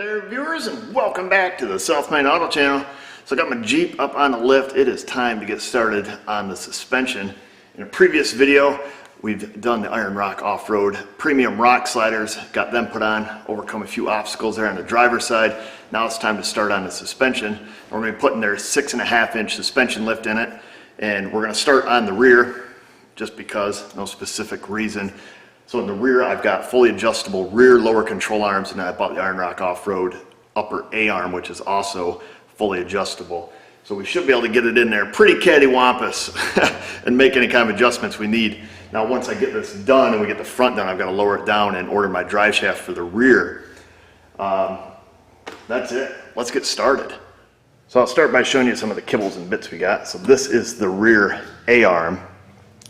there, viewers, and welcome back to the South Main Auto Channel. So I got my Jeep up on the lift. It is time to get started on the suspension. In a previous video, we've done the Iron Rock off-road premium rock sliders, got them put on, overcome a few obstacles there on the driver's side. Now it's time to start on the suspension. We're going to be putting their 6.5-inch suspension lift in it, and we're going to start on the rear just because, no specific reason. So in the rear, I've got fully adjustable rear lower control arms, and I bought the Iron Rock off-road upper A-arm, which is also fully adjustable. So we should be able to get it in there pretty cattywampus and make any kind of adjustments we need. Now once I get this done and we get the front done, I've got to lower it down and order my drive shaft for the rear. That's it. Let's get started. So I'll start by showing you some of the kibbles and bits we got. So this is the rear A-arm.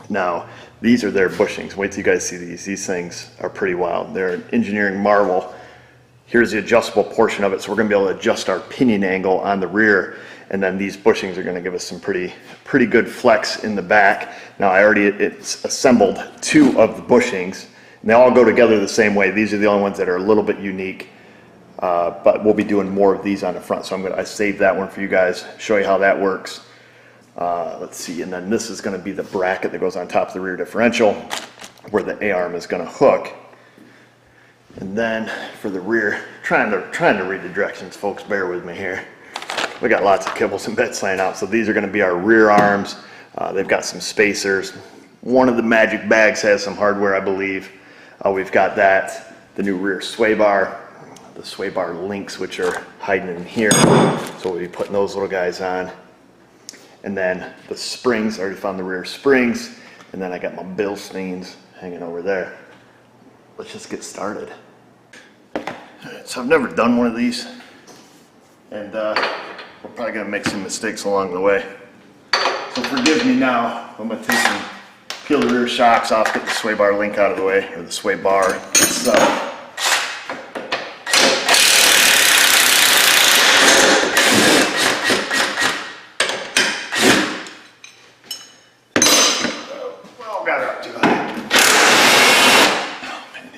Now, these are their bushings. Wait till you guys see these. These things are pretty wild. They're an engineering marvel. Here's the adjustable portion of it, so we're going to be able to adjust our pinion angle on the rear, and then these bushings are going to give us some pretty good flex in the back. Now, it's assembled 2 of the bushings, and they all go together the same way. These are the only ones that are a little bit unique, but we'll be doing more of these on the front, so I saved that one for you guys, show you how that works. Let's see, and then this is going to be the bracket that goes on top of the rear differential where the A-arm is going to hook. And then for the rear, trying to read the directions, folks, bear with me here. We got lots of kibbles and bits laying out. So these are going to be our rear arms. They've got some spacers. One of the magic bags has some hardware, I believe. We've got that, the new rear sway bar, the sway bar links, which are hiding in here. So we'll be putting those little guys on. And then the springs, I already found the rear springs, and then I got my Bilsteins hanging over there. Let's just get started. Alright, so I've never done one of these, and we're probably going to make some mistakes along the way. So forgive me now. I'm going to peel the rear shocks off, get the sway bar link out of the way, or the sway bar itself.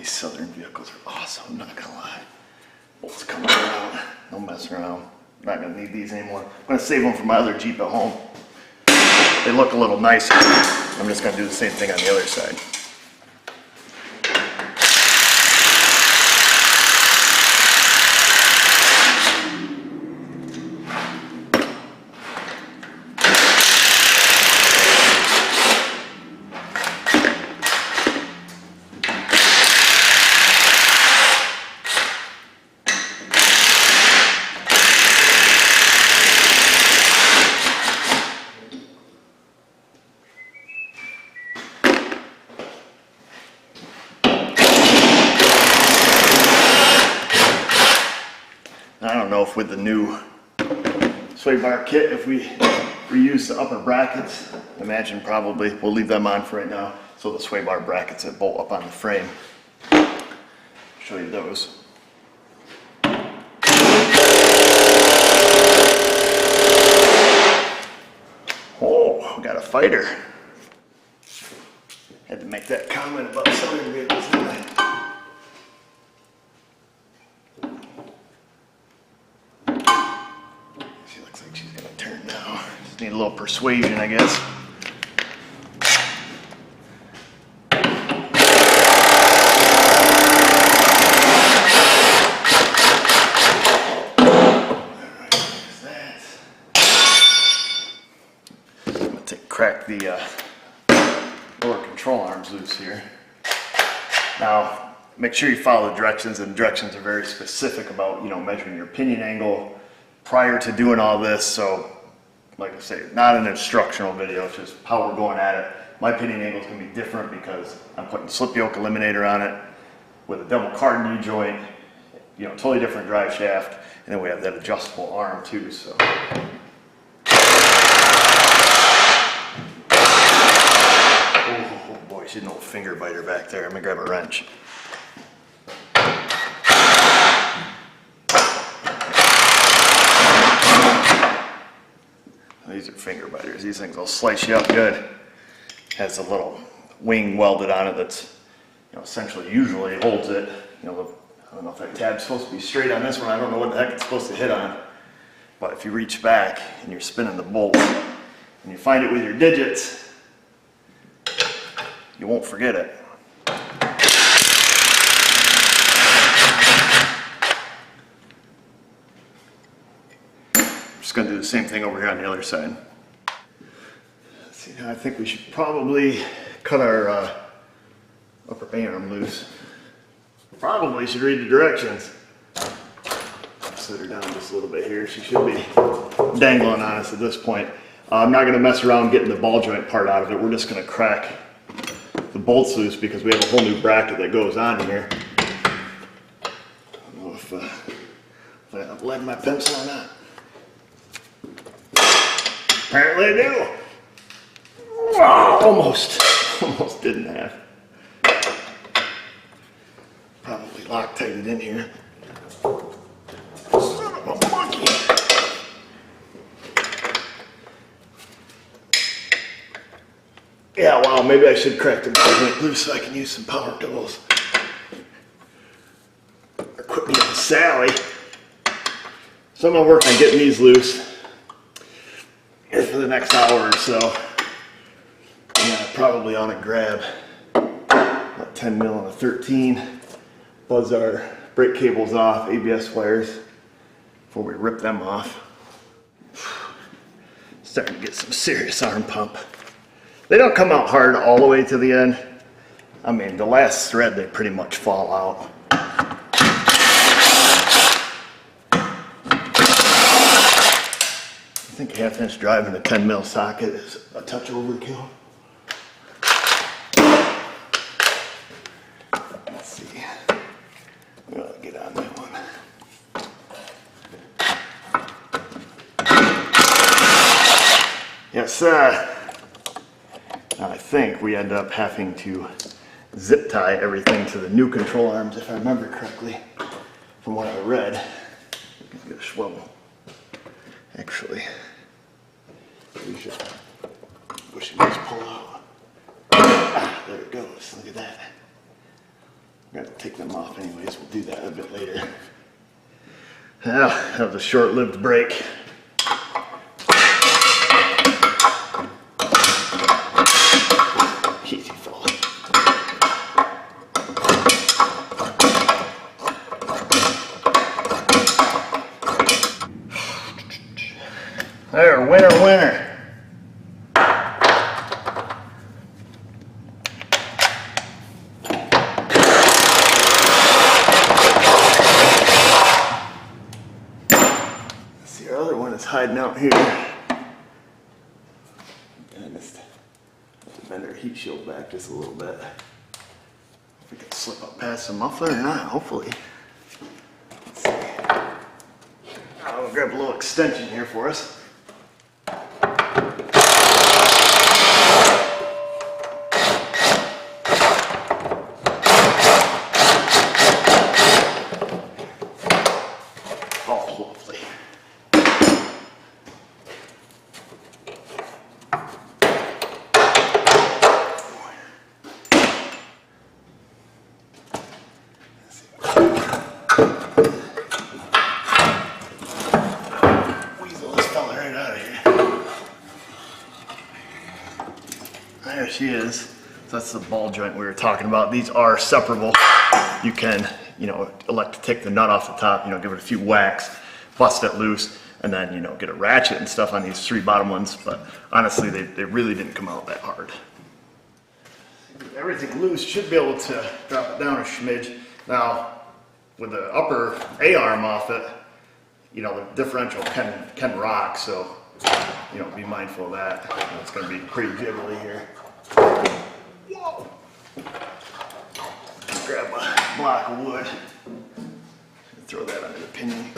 Southern vehicles are awesome, I'm not gonna lie. Bolts coming around, no messing around. I'm not gonna need these anymore. I'm gonna save them for my other Jeep at home. They look a little nicer. I'm just gonna do the same thing on the other side. I don't know if with the new sway bar kit, if we reuse the upper brackets, imagine probably. We'll leave them on for right now. So the sway bar brackets that bolt up on the frame. Show you those. Oh, we got a fighter. Had to make that comment about southern vehicles, didn't I? Need a little persuasion, I guess. I'm going to crack the lower control arms loose here. Now, make sure you follow the directions, and directions are very specific about, measuring your pinion angle prior to doing all this. So like I say, not an instructional video, it's just how we're going at it. My pinion angle is going to be different because I'm putting slip yoke eliminator on it with a double card knee joint, totally different drive shaft, and then we have that adjustable arm too. So. Oh boy, she's an old finger biter back there. I'm going to grab a wrench. These are finger biters. These things will slice you up good. Has a little wing welded on it that's, essentially usually holds it. I don't know if that tab's supposed to be straight on this one. I don't know what the heck it's supposed to hit on. But if you reach back and you're spinning the bolt and you find it with your digits, you won't forget it. I'm just going to do the same thing over here on the other side. Let's see, now I think we should probably cut our upper A-arm loose. Probably should read the directions. Set her down just a little bit here. She should be dangling on us at this point. I'm not going to mess around getting the ball joint part out of it. We're just going to crack the bolts loose because we have a whole new bracket that goes on here. I don't know if I have lead in my pencil or not. Apparently I do. Wow, almost didn't have. Probably Loctited in here. Son of a monkey. Yeah, wow, maybe I should crack the ball joint loose so I can use some power tools. Or quit being Sally. So I'm going to work on getting these loose here for the next hour or so. Yeah, I probably ought to grab about 10 mil and a 13. Buzz our brake cables off, ABS wires, before we rip them off. Starting to get some serious arm pump. They don't come out hard all the way to the end. I mean, the last thread, they pretty much fall out. I think a 1/2 inch drive in a 10 mil socket is a touch overkill. Let's see. We'll get on that one. Yes, I think we end up having to zip tie everything to the new control arms, if I remember correctly, from what I read. Let's get a swivel. Actually, we should push and just pull out. Ah, there it goes. Look at that. I'm gonna take them off anyways. We'll do that a bit later. Well, that was a short-lived break. Easy fella. There, winner, winner. See, our other one is hiding out here. And just bend our heat shield back just a little bit. If we can slip up past the muffler or not, hopefully. Let's see. I'll grab a little extension here for us. There she is. So that's the ball joint we were talking about. These are separable. You can, elect to take the nut off the top, give it a few whacks, bust it loose, and then, get a ratchet and stuff on these 3 bottom ones. But honestly, they really didn't come out that hard. Everything loose, should be able to drop it down a smidge. Now, with the upper A-arm off it, the differential can rock, so be mindful of that. It's going to be pretty jiggly here. Whoa! Grab a block of wood. Throw that under the pinion.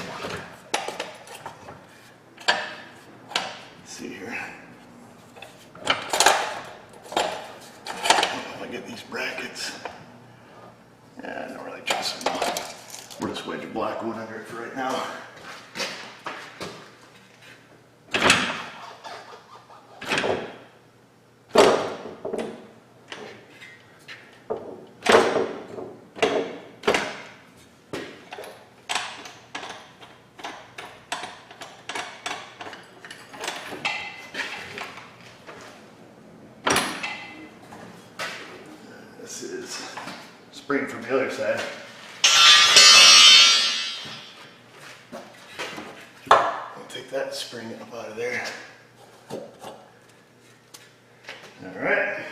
Let's see here. If I get these brackets. Yeah, I don't really trust them. We'll just wedge a block of wood under it for right now. spring from the other side. I'll take that spring up out of there. All right.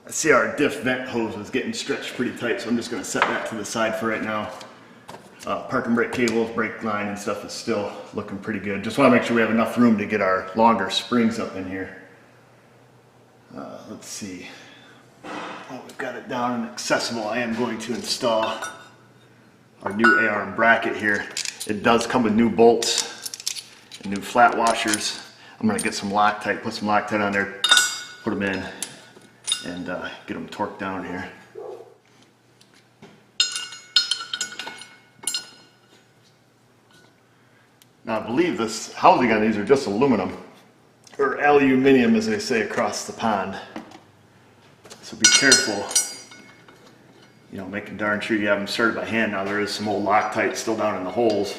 I see our diff vent hose is getting stretched pretty tight, so I'm just going to set that to the side for right now. Parking brake cables, brake line and stuff is still looking pretty good. Just want to make sure we have enough room to get our longer springs up in here. Let's see. Well, we've got it down and accessible. I am going to install our new A-arm bracket here. It does come with new bolts and new flat washers. I'm going to get some Loctite, put some Loctite on there, put them in, and get them torqued down here. Now I believe this housing on these are just aluminum, or aluminium as they say across the pond. So be careful, you know, making darn sure you have them started by hand. Now there is some old Loctite still down in the holes.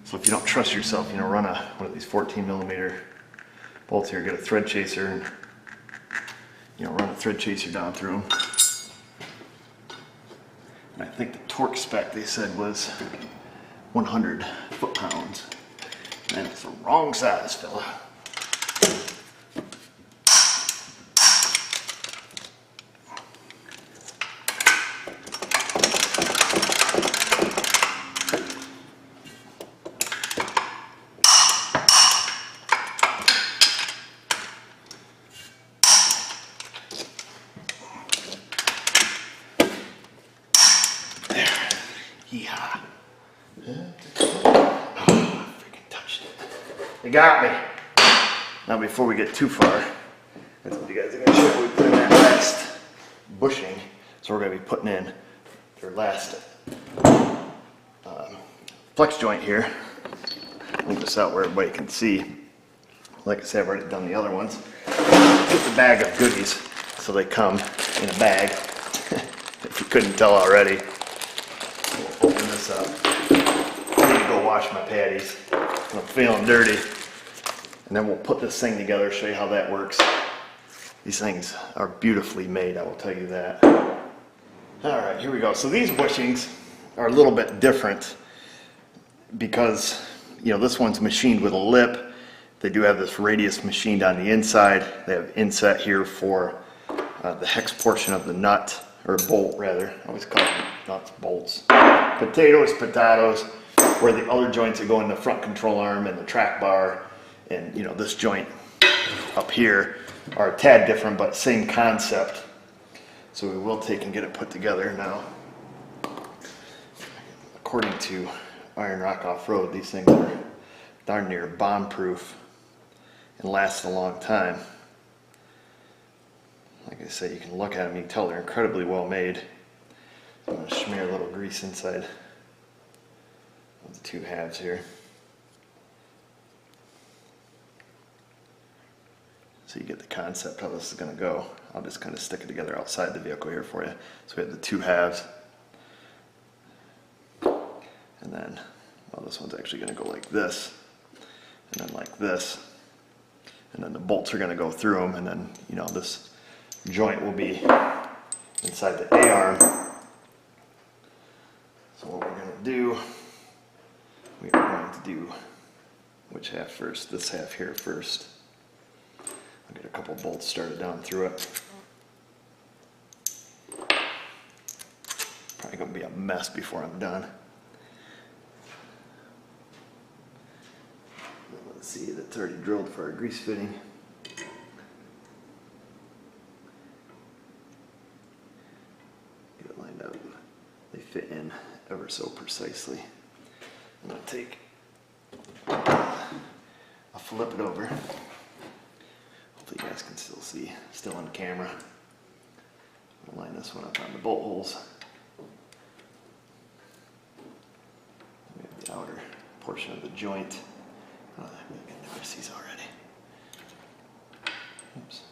So if you don't trust yourself, you know, run one of these 14mm bolts here, get a thread chaser and, you know, run a thread chaser down through them. And I think the torque spec they said was 100 foot-pounds. And it's the wrong size, fella. There. Yeehaw. Oh, freaking touched it. They got me. Now before we get too far, that's what you guys are going to show. We put in that last bushing. So we're going to be putting in their last flex joint here. Move this out where everybody can see. Like I said, I've already done the other ones. Get the bag of goodies. So they come in a bag. If you couldn't tell already. We'll open this up. I need to go wash my patties. I'm feeling dirty. And then we'll put this thing together, show you how that works. These things are beautifully made, I will tell you that. All right, here we go. So these bushings are a little bit different because, you know, this one's machined with a lip. They do have this radius machined on the inside. They have inset here for the hex portion of the nut, or bolt rather. I always call them nuts, bolts. Potatoes, where the other joints that go in the front control arm and the track bar, and you know, this joint up here are a tad different, but same concept. So we will take and get it put together now. According to Iron Rock Off-Road, these things are darn near bomb-proof and last a long time. Like I say, you can look at them, you can tell they're incredibly well made. I'm going to smear a little grease inside of the two halves here. So you get the concept how this is going to go. I'll just kind of stick it together outside the vehicle here for you. So we have the two halves. And then, well, this one's actually going to go like this. And then like this. And then the bolts are going to go through them. And then, you know, this joint will be inside the A-arm. So what we're going to do, we are going to do which half first? This half here first. I'll get a couple bolts started down through it. Probably going to be a mess before I'm done. Let's see, that's already drilled for our grease fitting. Get it lined up. They fit in ever so precisely. I'm going to take, I'll flip it over. Hopefully you guys can still see, still on camera. I'll line this one up on the bolt holes. We have the outer portion of the joint. I never see these already. Oops.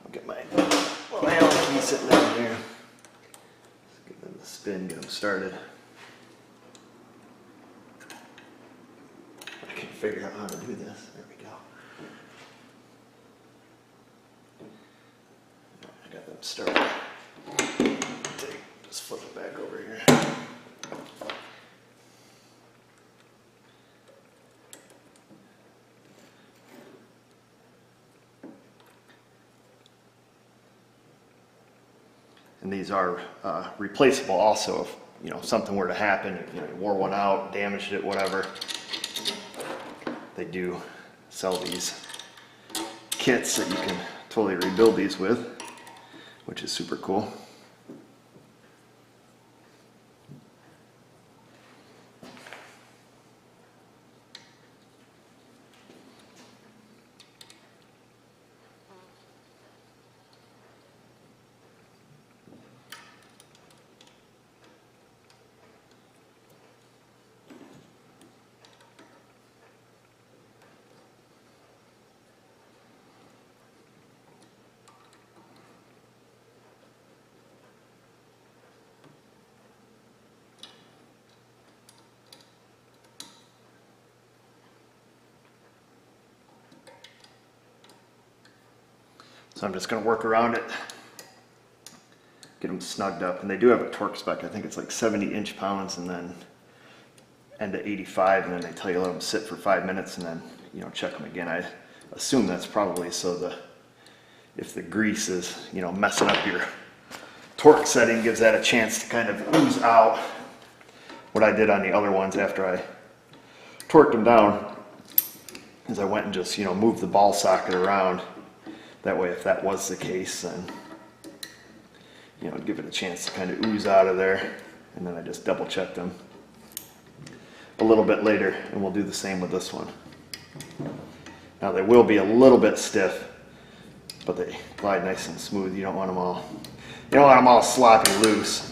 I'll get my little Allen key sitting down here. Let's give them the spin, get them started. I can figure out how to do this. There we go. start. Just flip it back over here. And these are replaceable also if, you know, something were to happen, you know, you wore one out, damaged it, whatever. They do sell these kits that you can totally rebuild these with, which is super cool. So I'm just going to work around it, get them snugged up. And they do have a torque spec. I think it's like 70 inch-pounds and then end at 85, and then they tell you let them sit for 5 minutes and then, you know, check them again. I assume that's probably so if the grease is, you know, messing up your torque setting, gives that a chance to kind of ooze out. What I did on the other ones after I torqued them down is I went and just, you know, moved the ball socket around. That way, if that was the case, then, you know, give it a chance to kind of ooze out of there. And then I just double checked them a little bit later, and we'll do the same with this one. Now they will be a little bit stiff, but they glide nice and smooth. You don't want them all sloppy loose.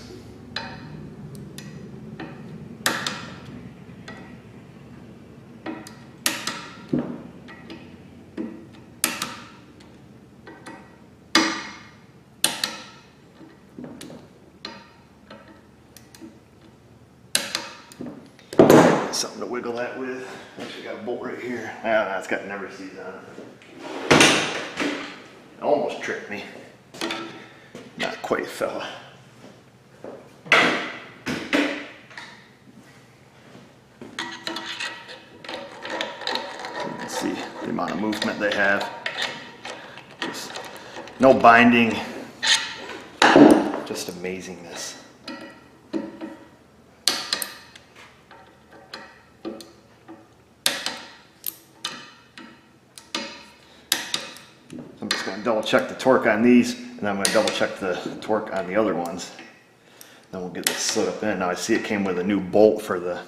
Something to wiggle that with. Actually got a bolt right here. Ah, that's got never sees on it. It almost tricked me. Not quite, fella. You can see the amount of movement they have. Just no binding. Just amazingness. I'm just going to double check the torque on these, and then I'm going to double check the torque on the other ones. Then we'll get this slid up in. Now I see it came with a new bolt for the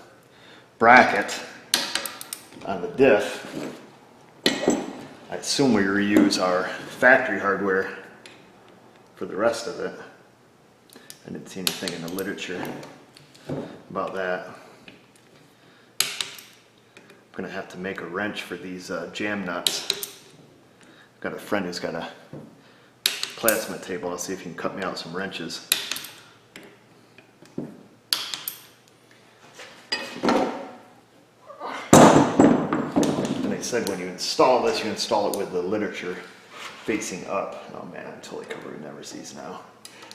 bracket on the diff. I assume we reuse our factory hardware for the rest of it. I didn't see anything in the literature about that. I'm going to have to make a wrench for these jam nuts. Got a friend who's got a plasma table. I'll see if he can cut me out some wrenches. And they said when you install this, you install it with the literature facing up. Oh man, I'm totally covered in never sees now.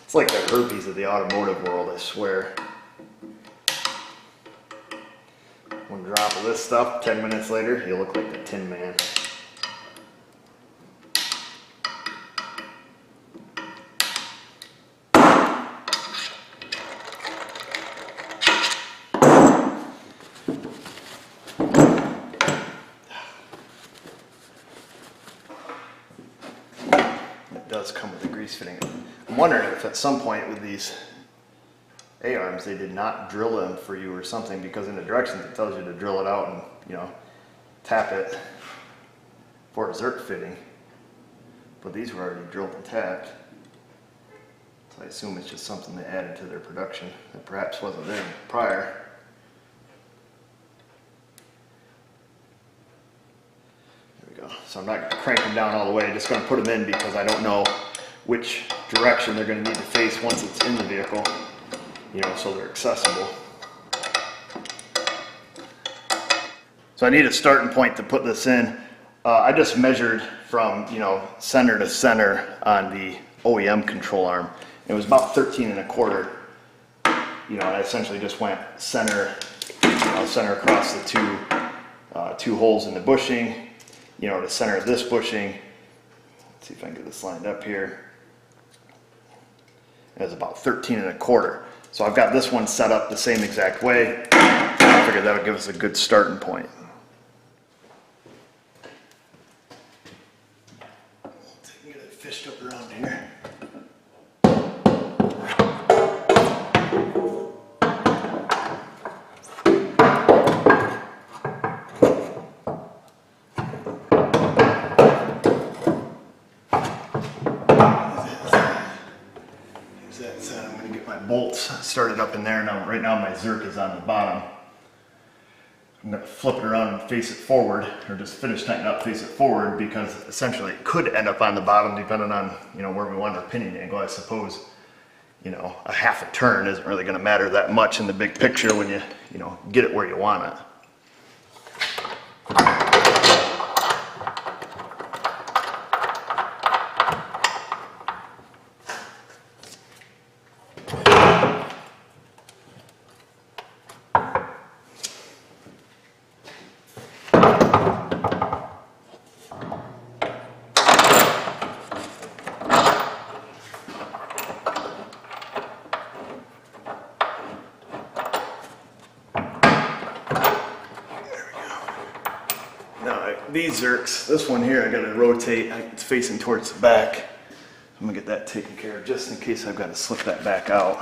It's like the herpes of the automotive world, I swear. One drop of this stuff, 10 minutes later, you look like the Tin Man. Does come with a grease fitting. I'm wondering if at some point with these A-arms they did not drill them for you or something, because in the directions it tells you to drill it out and, you know, tap it for a zerk fitting, but these were already drilled and tapped, so I assume it's just something they added to their production that perhaps wasn't there prior. So I'm not going to crank them down all the way, just going to put them in because I don't know which direction they're going to need to face once it's in the vehicle, you know, so they're accessible. So I need a starting point to put this in. I just measured from, you know, center to center on the OEM control arm. It was about 13 1/4. You know, I essentially just went center, center across the two holes in the bushing, you know, the center of this bushing. Let's see if I can get this lined up here. It was about 13 1/4. So I've got this one set up the same exact way. I figured that would give us a good starting point. Let's see if we can get it fished up around here. I'm going to get my bolts started up in there. Now, right now my Zerk is on the bottom. I'm going to flip it around and face it forward, or just finish tighten up, face it forward, because essentially it could end up on the bottom depending on, you know, where we want our pinion angle. I suppose, you know, a half a turn isn't really going to matter that much in the big picture when you know, get it where you want it. These Zerks, this one here I got to rotate, it's facing towards the back. I'm going to get that taken care of just in case I've got to slip that back out.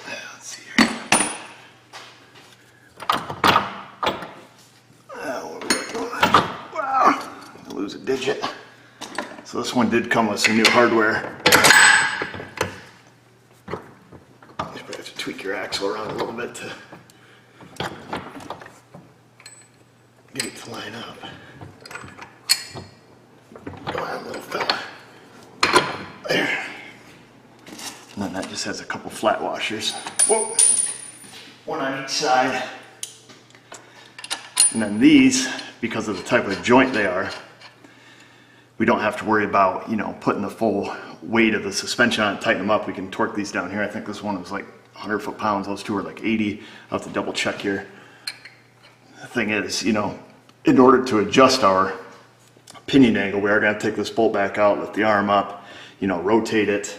Let's see here. What are we doing? Wow, I lose a digit. So this one did come with some new hardware. Tweak your axle around a little bit to get it to line up. Go on, little fella. There. And then that just has a couple flat washers. Whoa. One on each side. And then these, because of the type of joint they are, we don't have to worry about, you know, putting the full weight of the suspension on it, tighten them up. We can torque these down here. I think this one was like 100 foot-pounds, those two are like 80. I'll have to double check here. The thing is, you know, in order to adjust our pinion angle, we are going to take this bolt back out, lift the arm up, you know, rotate it.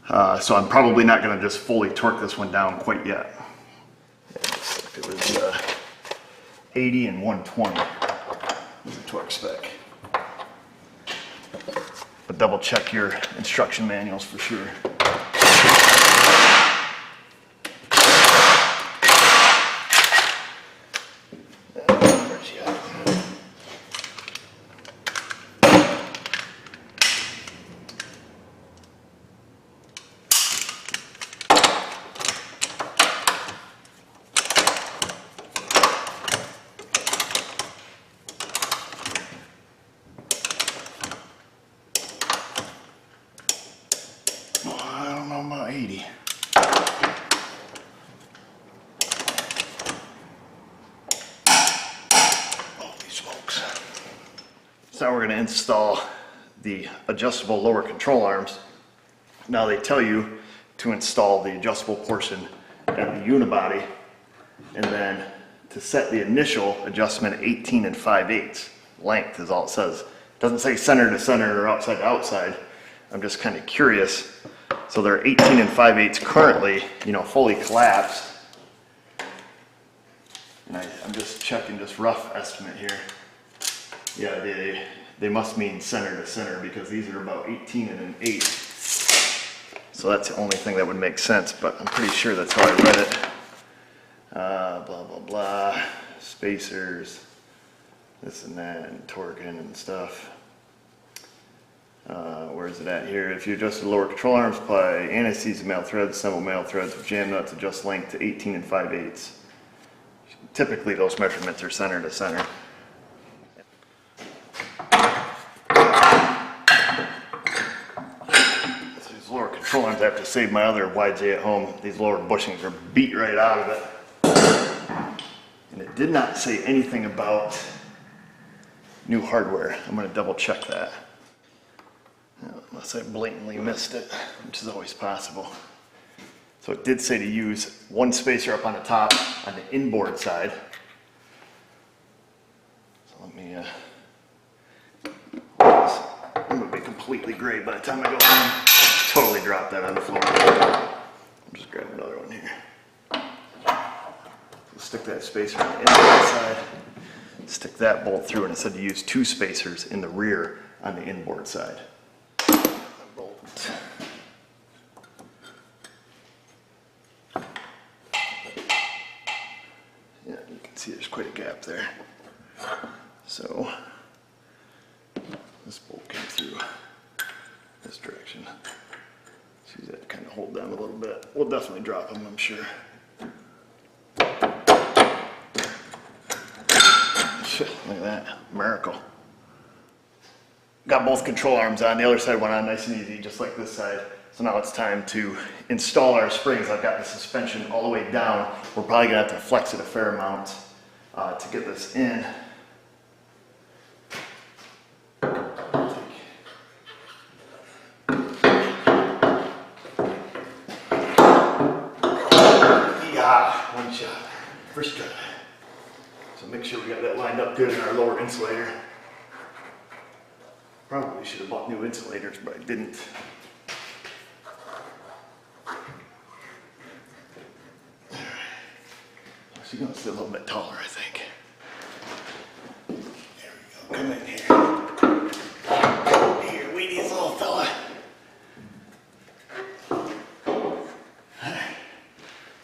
So I'm probably not going to just fully torque this one down quite yet. It was 80 and 120 was the torque spec. But double check your instruction manuals for sure. I don't know about 80. Holy smokes. So now we're going to install the adjustable lower control arms. Now they tell you to install the adjustable portion at the unibody, and then to set the initial adjustment at 18 5/8 length is all it says. It doesn't say center to center or outside to outside. I'm just kind of curious. So they're 18 5/8 currently, you know, fully collapsed. And I'm just checking this rough estimate here. Yeah, they must mean center to center because these are about 18 1/8. So that's the only thing that would make sense, but I'm pretty sure that's how I read it. Blah, blah, blah. Spacers, this and that, and torquing and stuff. Where is it at here? If you adjust the lower control arms, apply anti-seize male threads, assemble male threads with jam nuts, adjust length to 18 5/8. Typically those measurements are center to center. So these lower control arms, I have to save my other YJ at home. These lower bushings are beat right out of it. It did not say anything about new hardware. I'm going to double check that. Unless I blatantly missed it, which is always possible. So it did say to use one spacer up on the top on the inboard side. So let me, I'm going to be completely gray by the time I go home. Totally drop that on the floor. I'll just grab another one here. So stick that spacer on the inboard side. Stick that bolt through, and it said to use 2 spacers in the rear on the inboard side. Bolt. Yeah, you can see there's quite a gap there. So this bolt came through this direction. See that kind of hold down a little bit. We'll definitely drop them, I'm sure. Look at that, miracle. Got both control arms on. The other side went on nice and easy, just like this side. So now it's time to install our springs. I've got the suspension all the way down. We're probably gonna have to flex it a fair amount to get this in. Yeah, one shot, first try. So make sure we got that lined up good in our lower insulator. Probably should have bought new insulators, but I didn't. She's gonna sit a little bit taller, I think. There we go, come in here. Here, Weedie's little fella.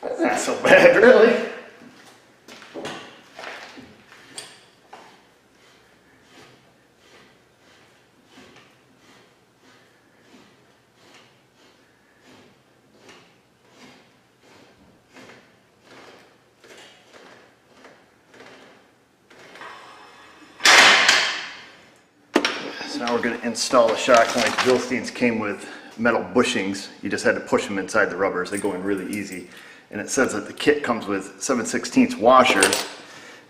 That's not so bad, really. So now we're going to install the shock joints. Bilsteins came with metal bushings. You just had to push them inside the rubbers. They go in really easy. And it says that the kit comes with 7/16 washers.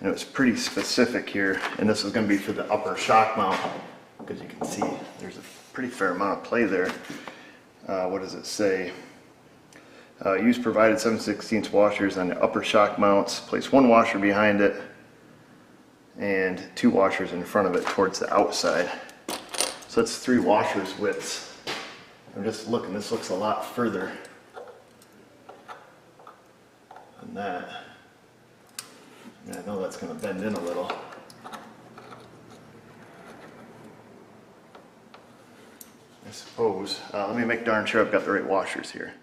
And it was pretty specific here. And this is going to be for the upper shock mount. Because you can see there's a pretty fair amount of play there. What does it say? Use provided 7/16 washers on the upper shock mounts. Place 1 washer behind it and 2 washers in front of it towards the outside. So that's 3 washers widths. I'm just looking, this looks a lot further than that. And I know that's going to bend in a little. I suppose. Let me make darn sure I've got the right washers here.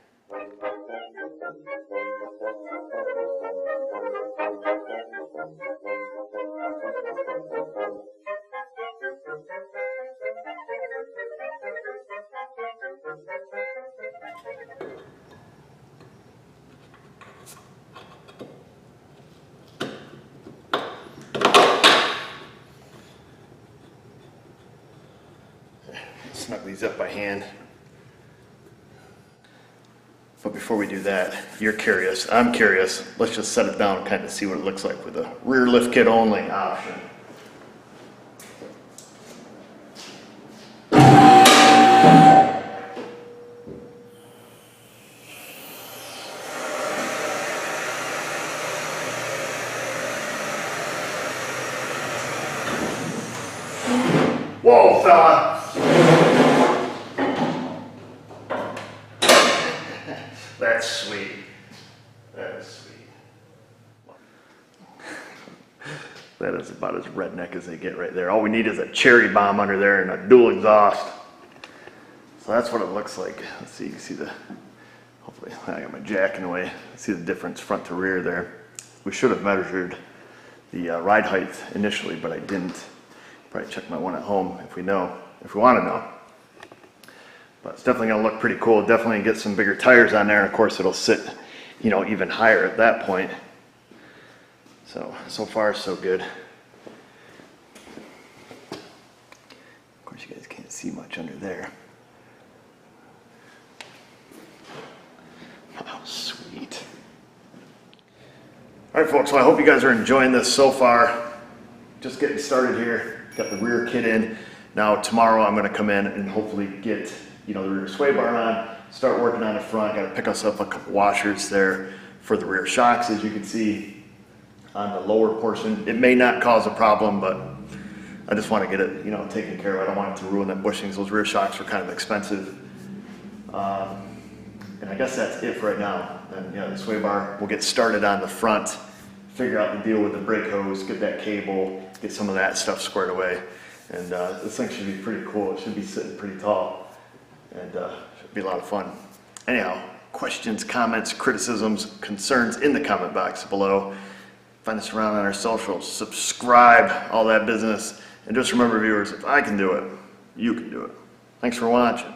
Snug these up by hand. But before we do that, you're curious, I'm curious. Let's just set it down and kind of see what it looks like with a rear lift kit only option. Whoa, fella! That's sweet. That is sweet. That is about as redneck as they get right there. All we need is a cherry bomb under there and a dual exhaust. So that's what it looks like. Let's see, you can see the, hopefully, I got my jack in the way. See the difference front to rear there. We should have measured the ride height initially, but I didn't. Probably check my one at home if we want to know. But it's definitely going to look pretty cool. Definitely get some bigger tires on there. Of course, it'll sit, you know, even higher at that point. So far, so good. Of course, you guys can't see much under there. Wow, sweet. All right, folks, so I hope you guys are enjoying this so far. Just getting started here. Got the rear kit in. Now tomorrow I'm going to come in and hopefully get the rear sway bar on, start working on the front. Got to pick us up a couple washers there for the rear shocks, as you can see on the lower portion. It may not cause a problem, but I just want to get it taken care of. I don't want it to ruin the bushings. Those rear shocks are kind of expensive. And I guess that's it for right now. And the sway bar, we'll get started on the front, figure out the deal with the brake hose, get that cable, get some of that stuff squared away. And this thing should be pretty cool. It should be sitting pretty tall, and should be a lot of fun. Anyhow, questions, comments, criticisms, concerns in the comment box below. Find us around on our socials, subscribe, all that business. And just remember, viewers, if I can do it, you can do it. Thanks for watching.